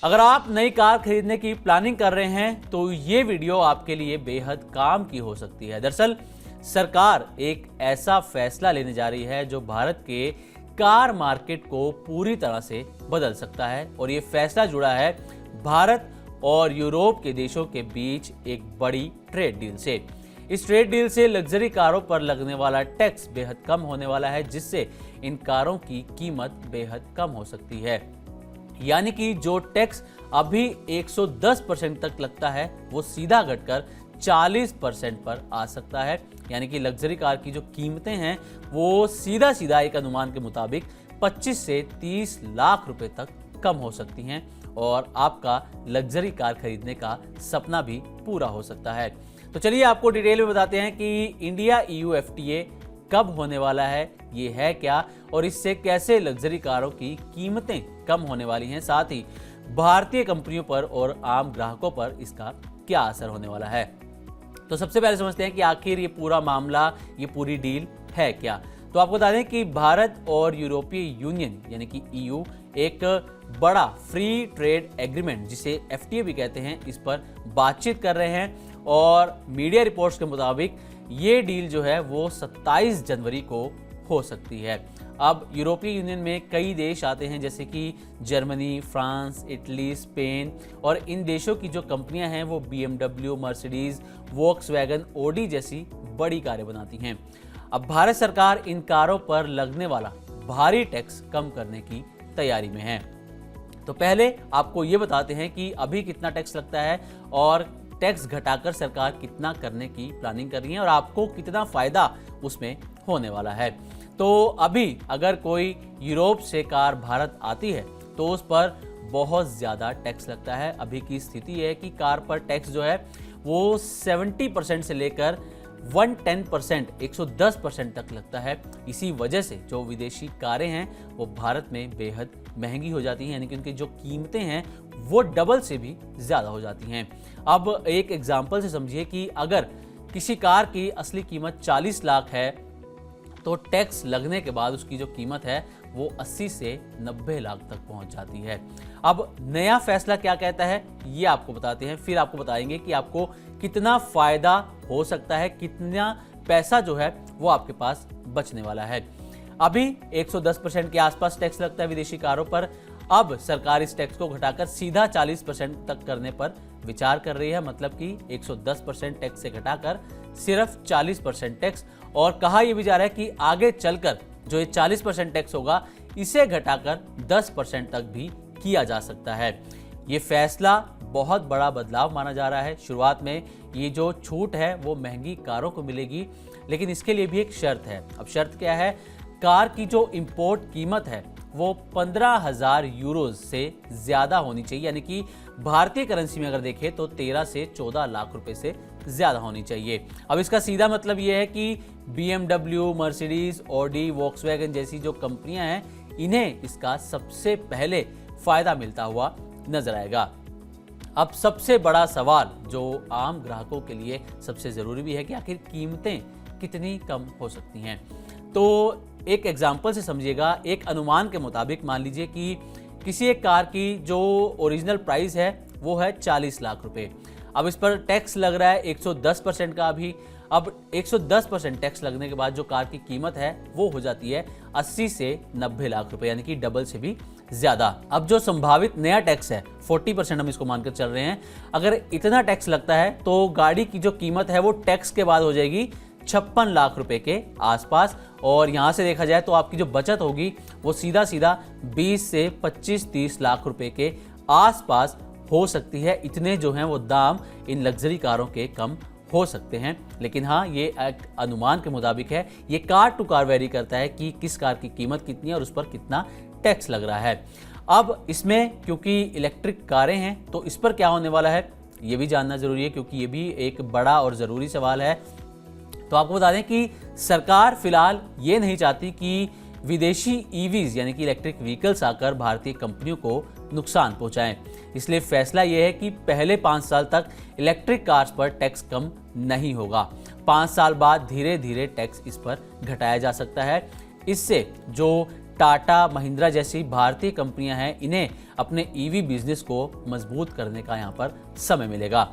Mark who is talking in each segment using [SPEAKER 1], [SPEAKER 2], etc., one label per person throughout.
[SPEAKER 1] अगर आप नई कार खरीदने की प्लानिंग कर रहे हैं तो ये वीडियो आपके लिए बेहद काम की हो सकती है। दरअसल सरकार एक ऐसा फैसला लेने जा रही है जो भारत के कार मार्केट को पूरी तरह से बदल सकता है और ये फैसला जुड़ा है भारत और यूरोप के देशों के बीच एक बड़ी ट्रेड डील से। इस ट्रेड डील से लग्जरी कारों पर लगने वाला टैक्स बेहद कम होने वाला है, जिससे इन कारों की कीमत बेहद कम हो सकती है। यानी कि जो टैक्स अभी 110% तक लगता है वो सीधा घटकर 40% पर आ सकता है। यानी कि लग्जरी कार की जो कीमतें हैं वो सीधा एक अनुमान के मुताबिक 25 से 30 लाख रुपए तक कम हो सकती हैं और आपका लग्जरी कार खरीदने का सपना भी पूरा हो सकता है। तो चलिए आपको डिटेल में बताते हैं कि इंडिया EU FTA कब होने वाला है, ये है क्या और इससे कैसे लग्जरी कारों की कीमतें कम होने वाली हैं, साथ ही भारतीय कंपनियों पर और आम ग्राहकों पर इसका क्या असर होने वाला है। तो सबसे पहले समझते हैं कि आखिर ये पूरा मामला, ये पूरी डील है क्या। तो आपको बता दें कि भारत और यूरोपीय यूनियन यानी कि EU एक बड़ा फ्री ट्रेड एग्रीमेंट, जिसे FTA भी कहते हैं, इस पर बातचीत कर रहे हैं और मीडिया रिपोर्ट्स के मुताबिक ये डील जो है वो 27 जनवरी को हो सकती है। अब यूरोपीय यूनियन में कई देश आते हैं जैसे कि जर्मनी, फ्रांस, इटली, स्पेन और इन देशों की जो कंपनियां हैं वो BMW, मर्सिडीज, वोक्सवैगन, ऑडी जैसी बड़ी कारें बनाती हैं। अब भारत सरकार इन कारों पर लगने वाला भारी टैक्स कम करने की तैयारी में है। तो पहले आपको ये बताते हैं कि अभी कितना टैक्स लगता है और टैक्स घटाकर सरकार कितना करने की प्लानिंग कर रही है और आपको कितना फायदा उसमें होने वाला है। तो अभी अगर कोई यूरोप से कार भारत आती है तो उस पर बहुत ज़्यादा टैक्स लगता है। अभी की स्थिति है कि कार पर टैक्स जो है वो 70% से लेकर 110%, 110% तक लगता है। इसी वजह से जो विदेशी कारें हैं वो भारत में बेहद महंगी हो जाती हैं, यानी कि उनकी जो कीमतें हैं वो डबल से भी ज़्यादा हो जाती हैं। अब एक एग्जांपल से समझिए कि अगर किसी कार की असली कीमत 40 लाख है तो टैक्स लगने के बाद उसकी जो कीमत है वो 80 से 90 लाख तक पहुंच जाती है। अब नया फैसला क्या कहता है ये आपको बताते हैं, फिर आपको बताएंगे कि आपको कितना फायदा हो सकता है, कितना पैसा जो है वो आपके पास बचने वाला है। अभी 110% के आसपास टैक्स लगता है विदेशी कारों पर। अब सरकार इस टैक्स को घटाकर सीधा 40% तक करने पर विचार कर रही है, मतलब कि 110% टैक्स से घटाकर सिर्फ 40% टैक्स, और कहा यह भी जा रहा है कि आगे चलकर जो ये 40% टैक्स होगा इसे घटाकर 10% तक भी किया जा सकता है। ये फैसला बहुत बड़ा बदलाव माना जा रहा है। शुरुआत में ये जो छूट है वो महंगी कारों को मिलेगी, लेकिन इसके लिए भी एक शर्त है। अब शर्त क्या है? कार की जो इंपोर्ट कीमत है वो 15,000 यूरोज से ज्यादा होनी चाहिए, यानी कि भारतीय करेंसी में अगर देखें तो 13 से 14 लाख रुपए से ज्यादा होनी चाहिए। अब इसका सीधा मतलब यह है कि BMW, मर्सिडीज, ऑडी, वोक्सवैगन जैसी जो कंपनियां हैं इन्हें इसका सबसे पहले फायदा मिलता हुआ नजर आएगा। अब सबसे बड़ा सवाल जो आम ग्राहकों के लिए सबसे जरूरी भी है कि आखिर कीमतें कितनी कम हो सकती हैं। तो एक एग्जाम्पल से समझिएगा। एक अनुमान के मुताबिक मान लीजिए कि किसी एक कार की जो ओरिजिनल प्राइस है वो है 40 लाख रुपए। अब इस पर टैक्स लग रहा है 110% का अभी। अब 110% टैक्स लगने के बाद जो कार की कीमत है वो हो जाती है 80 से 90 लाख रुपए, यानी कि डबल से भी ज्यादा। अब जो संभावित नया टैक्स है 40% हम इसको मानकर चल रहे हैं, अगर इतना टैक्स लगता है तो गाड़ी की जो कीमत है वो टैक्स के बाद हो जाएगी 56 लाख रुपए के आसपास, और यहां से देखा जाए तो आपकी जो बचत होगी वो सीधा 20 से 25-30 लाख रुपए के आसपास हो सकती है। इतने जो हैं वो दाम इन लग्जरी कारों के कम हो सकते हैं। लेकिन हाँ, ये एक अनुमान के मुताबिक है, ये कार टू कार वेरी करता है कि किस कार की कीमत कितनी है और उस पर कितना टैक्स लग रहा है। अब इसमें क्योंकि इलेक्ट्रिक कारें हैं तो इस पर क्या होने वाला है ये भी जानना जरूरी है, क्योंकि ये भी एक बड़ा और ज़रूरी सवाल है। तो आपको बता दें कि सरकार फिलहाल ये नहीं चाहती कि विदेशी ईवीज यानी कि इलेक्ट्रिक व्हीकल्स आकर भारतीय कंपनियों को नुकसान पहुंचाएं। इसलिए फैसला यह है कि पहले 5 साल तक इलेक्ट्रिक कार्स पर टैक्स कम नहीं होगा। 5 साल बाद धीरे धीरे टैक्स इस पर घटाया जा सकता है। इससे जो टाटा, महिंद्रा जैसी भारतीय कंपनियां हैं, इन्हें अपने ईवी बिजनेस को मजबूत करने का यहां पर समय मिलेगा।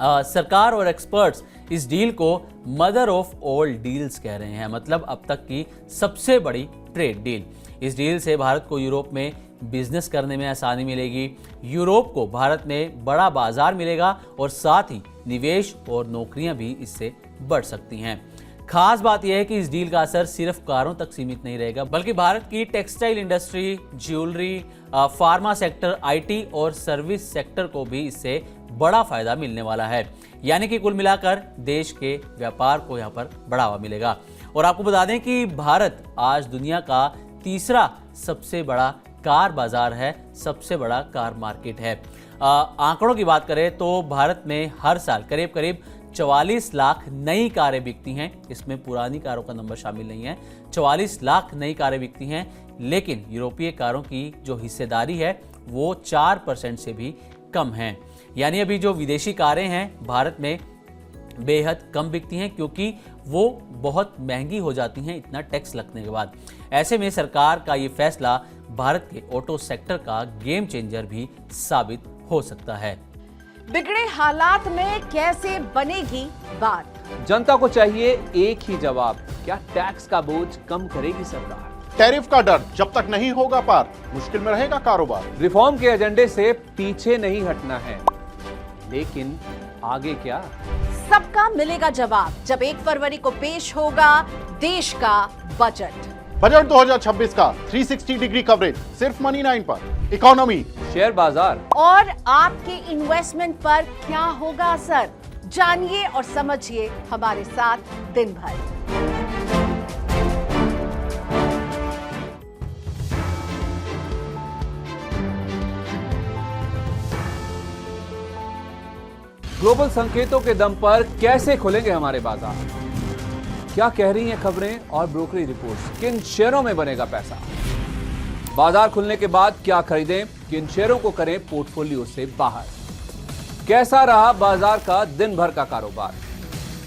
[SPEAKER 1] सरकार और एक्सपर्ट्स इस डील को मदर ऑफ ऑल डील्स कह रहे हैं, मतलब अब तक की सबसे बड़ी ट्रेड डील। इस डील से भारत को यूरोप में बिजनेस करने में आसानी मिलेगी, यूरोप को भारत में बड़ा बाजार मिलेगा और साथ ही निवेश और नौकरियां भी इससे बढ़ सकती हैं। खास बात यह है कि इस डील का असर सिर्फ कारों तक सीमित नहीं रहेगा, बल्कि भारत की textile industry, jewellery, pharma sector, IT और सर्विस सेक्टर को भी इससे बड़ा फायदा मिलने वाला है। यानी कि कुल मिलाकर देश के व्यापार को यहाँ पर बढ़ावा मिलेगा। और आपको बता दें कि भारत आज दुनिया का तीसरा सबसे बड़ा कार बाजार है, सबसे बड़ा कार मार्केट है। आंकड़ों की बात करें तो भारत में हर साल करीब करीब 44 लाख नई कारें बिकती हैं। इसमें पुरानी कारों का नंबर शामिल नहीं है। 44 लाख नई कारें बिकती हैं, लेकिन यूरोपीय कारों की जो हिस्सेदारी है वो 4% से भी कम है। यानी अभी जो विदेशी कारें हैं भारत में बेहद कम बिकती हैं, क्योंकि वो बहुत महंगी हो जाती हैं इतना टैक्स लगने के बाद। ऐसे में सरकार का ये फैसला भारत के ऑटो सेक्टर का गेम चेंजर भी साबित हो सकता है।
[SPEAKER 2] बिगड़े हालात में कैसे बनेगी बात?
[SPEAKER 3] जनता को चाहिए एक ही जवाब, क्या टैक्स का बोझ कम करेगी सरकार?
[SPEAKER 4] टैरिफ का डर जब तक नहीं होगा पार, मुश्किल में रहेगा कारोबार।
[SPEAKER 3] रिफॉर्म के एजेंडे से पीछे नहीं हटना है, लेकिन आगे क्या?
[SPEAKER 2] सबका मिलेगा जवाब जब 1 फरवरी को पेश होगा देश का बजट।
[SPEAKER 4] बजट 2026 का 360 डिग्री कवरेज सिर्फ मनी 9 पर। इकोनॉमी,
[SPEAKER 3] शेयर बाजार
[SPEAKER 2] और आपके इन्वेस्टमेंट पर क्या होगा असर, जानिए और समझिए हमारे साथ दिन भर।
[SPEAKER 3] ग्लोबल संकेतों के दम पर कैसे खुलेंगे हमारे बाजार? क्या कह रही हैं खबरें और ब्रोकरी रिपोर्ट्स? किन शेयरों में बनेगा पैसा? बाजार खुलने के बाद क्या खरीदें, किन शेयरों को करें पोर्टफोलियो से बाहर? कैसा रहा बाजार का दिन भर का कारोबार?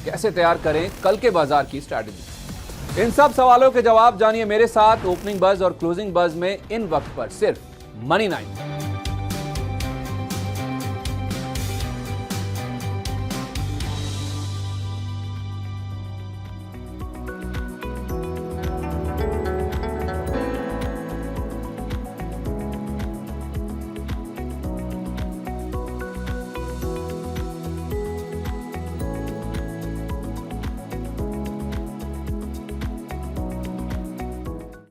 [SPEAKER 3] कैसे तैयार करें कल के बाजार की स्ट्रैटेजी? इन सब सवालों के जवाब जानिए मेरे साथ ओपनिंग बज और क्लोजिंग बज में इन वक्त पर सिर्फ मनी 9।